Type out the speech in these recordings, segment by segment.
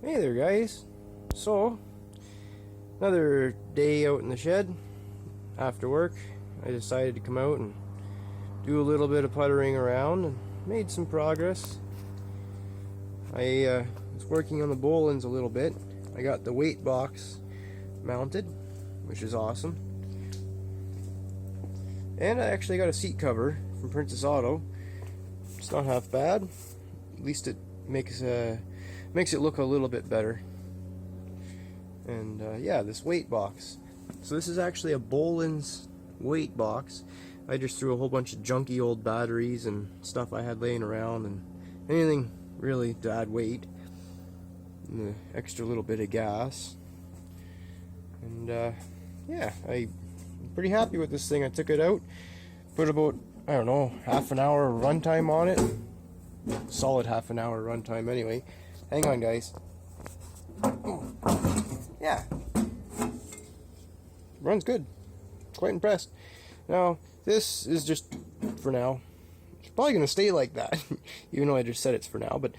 Hey there guys, so another day out in the shed after work. I decided to come out and do a little bit of puttering around and made some progress. I was working on the bowlines a little bit. I got the weight box mounted, which is awesome, and I actually got a seat cover from Princess Auto. It's not half bad. At least it makes it look a little bit better. And yeah, this weight box. So this is actually a Bolin's weight box. I just threw a whole bunch of junky old batteries and stuff I had laying around, and anything really to add weight, and the extra little bit of gas. And yeah, I'm pretty happy with this thing. I took it out, put about, I don't know, half an hour runtime on it. Solid half an hour runtime anyway. Hang on guys. Yeah, runs good. Quite impressed. Now this is just for now. It's probably gonna stay like that even though I just said it's for now, but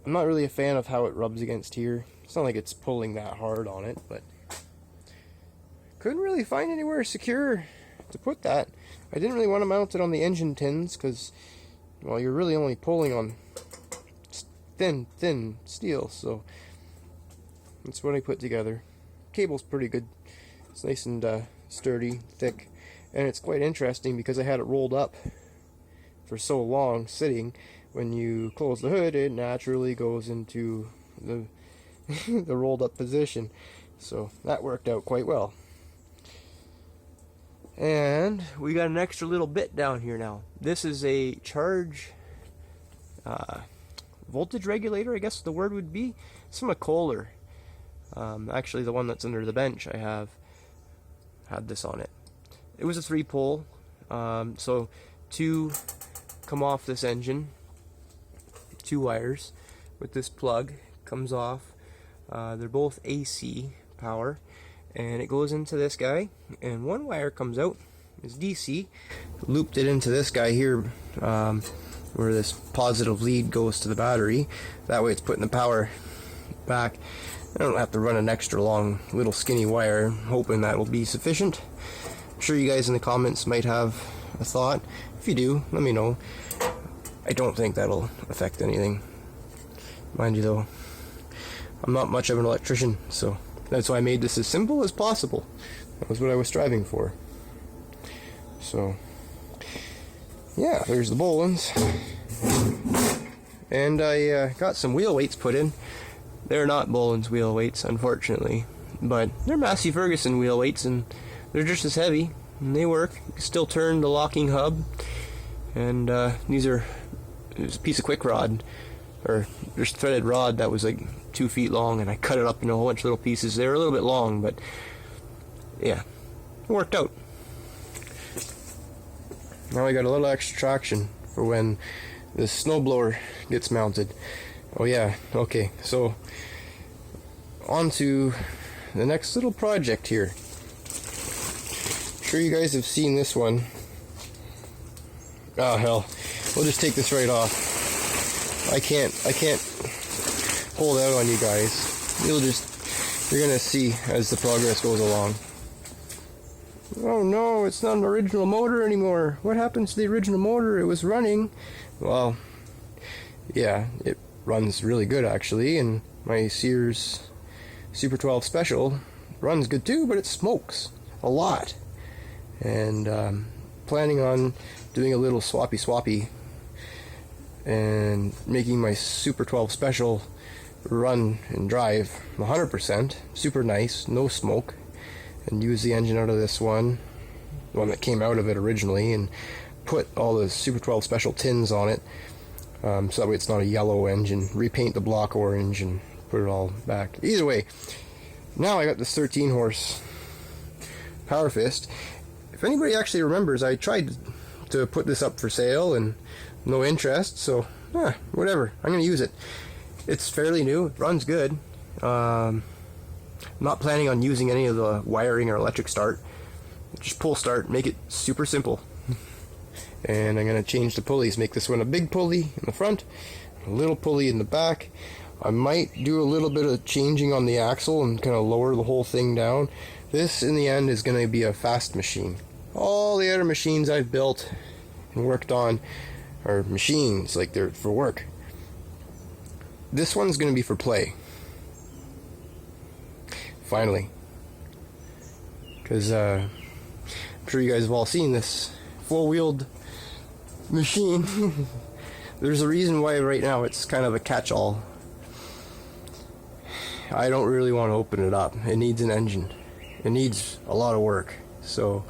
I'm not really a fan of how it rubs against here. It's not like it's pulling that hard on it, but couldn't really find anywhere secure to put that. I didn't really want to mount it on the engine tins because, well, you're really only pulling on thin steel, so that's what I put together. Cable's pretty good. It's nice and sturdy, thick, and it's quite interesting because I had it rolled up for so long sitting. When you close the hood, it naturally goes into the the rolled up position, so that worked out quite well. And we got an extra little bit down here now. This is a charge voltage regulator, I guess the word would be. It's from a Kohler. Actually, the one that's under the bench, I have had this on it. It was a 3-pole, so 2 come off this engine, 2 wires with this plug comes off. They're both AC power, and it goes into this guy, and 1 wire comes out is DC. Looped it into this guy here, where this positive lead goes to the battery. That way it's putting the power back. I don't have to run an extra long little skinny wire, hoping that will be sufficient. I'm sure you guys in the comments might have a thought. If you do, let me know. I don't think that'll affect anything. Mind you though, I'm not much of an electrician, so that's why I made this as simple as possible. That was what I was striving for. So yeah, there's the Bolins. And I got some wheel weights put in. They're not Bolin's wheel weights, unfortunately, but they're Massey Ferguson wheel weights, and they're just as heavy, and they work. You can still turn the locking hub, and there's a piece of quick rod, or just threaded rod that was like 2 feet long, and I cut it up into a whole bunch of little pieces. They're a little bit long, but yeah, it worked out. Now I got a little extra traction for when the snowblower gets mounted. Oh yeah, okay, so on to the next little project here. I'm sure you guys have seen this one. Oh hell, we'll just take this right off. I can't hold out on you guys. You're gonna see as the progress goes along. Oh no, it's not an original motor anymore. What happens to the original motor? It was running. Well, yeah, it runs really good actually, and my Sears Super 12 Special runs good too, but it smokes a lot. And planning on doing a little swappy and making my Super 12 Special run and drive 100%, super nice, no smoke, and use the engine out of this one, the one that came out of it originally, and put all the Super 12 Special tins on it, so that way it's not a yellow engine. Repaint the block orange and put it all back. Either way, now I got this 13 horse Power Fist. If anybody actually remembers, I tried to put this up for sale and no interest, so whatever, I'm gonna use it. It's fairly new, it runs good. I'm not planning on using any of the wiring or electric start. Just pull start, make it super simple. And I'm going to change the pulleys, make this one a big pulley in the front, a little pulley in the back. I might do a little bit of changing on the axle and kind of lower the whole thing down. This in the end is going to be a fast machine. All the other machines I've built and worked on are machines, like they're for work. This one's going to be for play. Finally. Because I'm sure you guys have all seen this four-wheeled machine. There's a reason why right now it's kind of a catch-all. I don't really want to open it up. It needs an engine. It needs a lot of work. So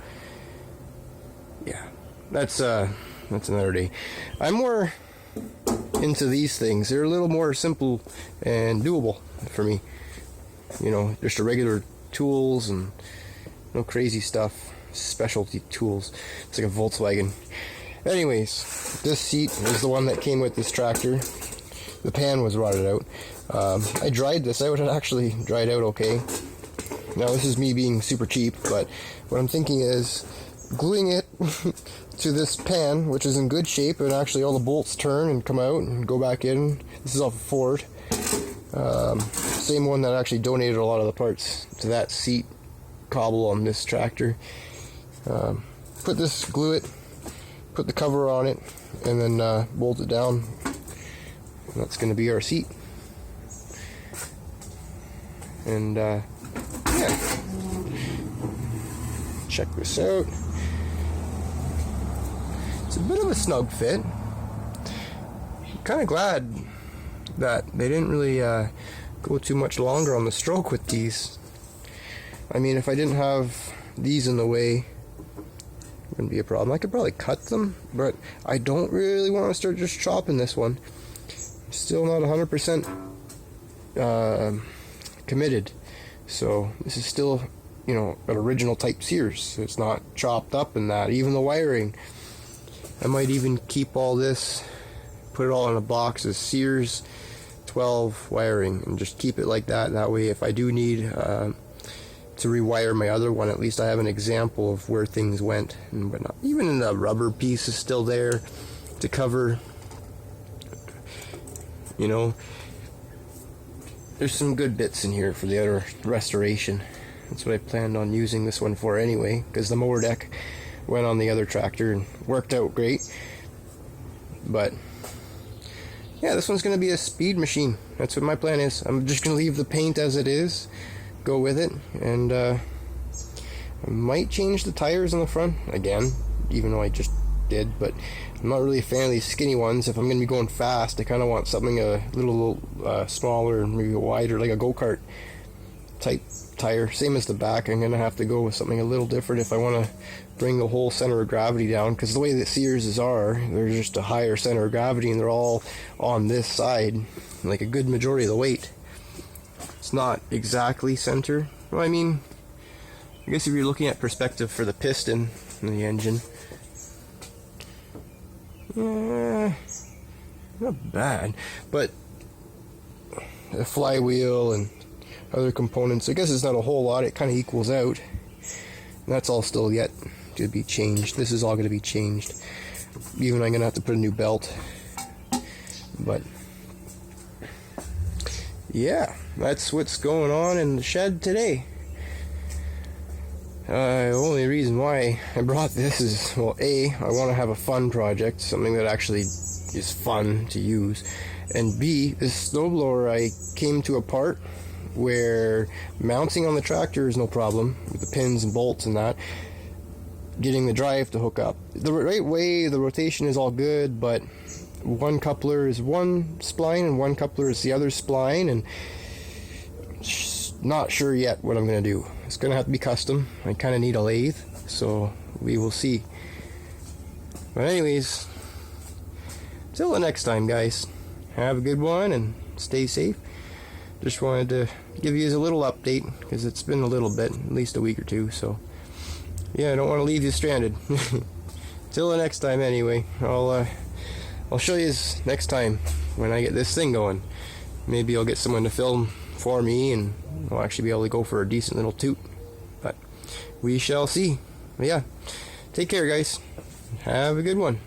yeah, that's another day. I'm more into these things. They're a little more simple and doable for me. You know, just a regular tools and no crazy stuff. Specialty tools. It's like a Volkswagen. Anyways, this seat is the one that came with this tractor. The pan was rotted out. I dried this out. It actually dried out okay. Now this is me being super cheap, but what I'm thinking is gluing it to this pan, which is in good shape, and actually all the bolts turn and come out and go back in. This is off of Ford. Same one that actually donated a lot of the parts to that seat cobble on this tractor. Glue it, put the cover on it, and then bolt it down. And that's going to be our seat. And yeah, check this out. It's a bit of a snug fit. Kind of glad that they didn't really go too much longer on the stroke with these. I mean, if I didn't have these in the way, it wouldn't be a problem. I could probably cut them, but I don't really want to start just chopping this one. Still not 100% committed. So this is still, you know, an original type Sears. It's not chopped up in that. Even the wiring. I might even keep all this, put it all in a box as Sears 12 wiring, and just keep it like that. That way, if I do need to rewire my other one, at least I have an example of where things went and whatnot. Even the rubber piece is still there to cover. You know, there's some good bits in here for the other restoration. That's what I planned on using this one for anyway, because the mower deck went on the other tractor and worked out great. But yeah, this one's going to be a speed machine. That's what my plan is. I'm just going to leave the paint as it is, go with it, and I might change the tires on the front again, even though I just did. But I'm not really a fan of these skinny ones. If I'm going to be going fast, I kind of want something a little smaller and maybe wider, like a go-kart type tire. Same as the back. I'm going to have to go with something a little different if I want to bring the whole center of gravity down, because the way that Sears are, they're just a higher center of gravity, and they're all on this side, like a good majority of the weight. It's not exactly center. Well, I mean, I guess if you're looking at perspective for the piston and the engine, yeah, not bad. But the flywheel and other components, I guess it's not a whole lot. It kind of equals out. And that's all still yet to be changed. This is all going to be changed. Even I'm going to have to put a new belt. But yeah, that's what's going on in the shed today. The only reason why I brought this is, well, A, I want to have a fun project, something that actually is fun to use, and B, this snowblower, I came to a part where mounting on the tractor is no problem, with the pins and bolts and that, getting the drive to hook up. The right way, the rotation is all good, but one coupler is one spline and one coupler is the other spline, and not sure yet what I'm going to do. It's going to have to be custom. I kind of need a lathe, so we will see. But anyways, till the next time, guys, have a good one and stay safe. Just wanted to give you a little update, because it's been a little bit, at least a week or two, so yeah, I don't want to leave you stranded. Till the next time anyway, I'll show you next time when I get this thing going. Maybe I'll get someone to film for me, and I'll actually be able to go for a decent little toot. But we shall see. But yeah, take care, guys. Have a good one.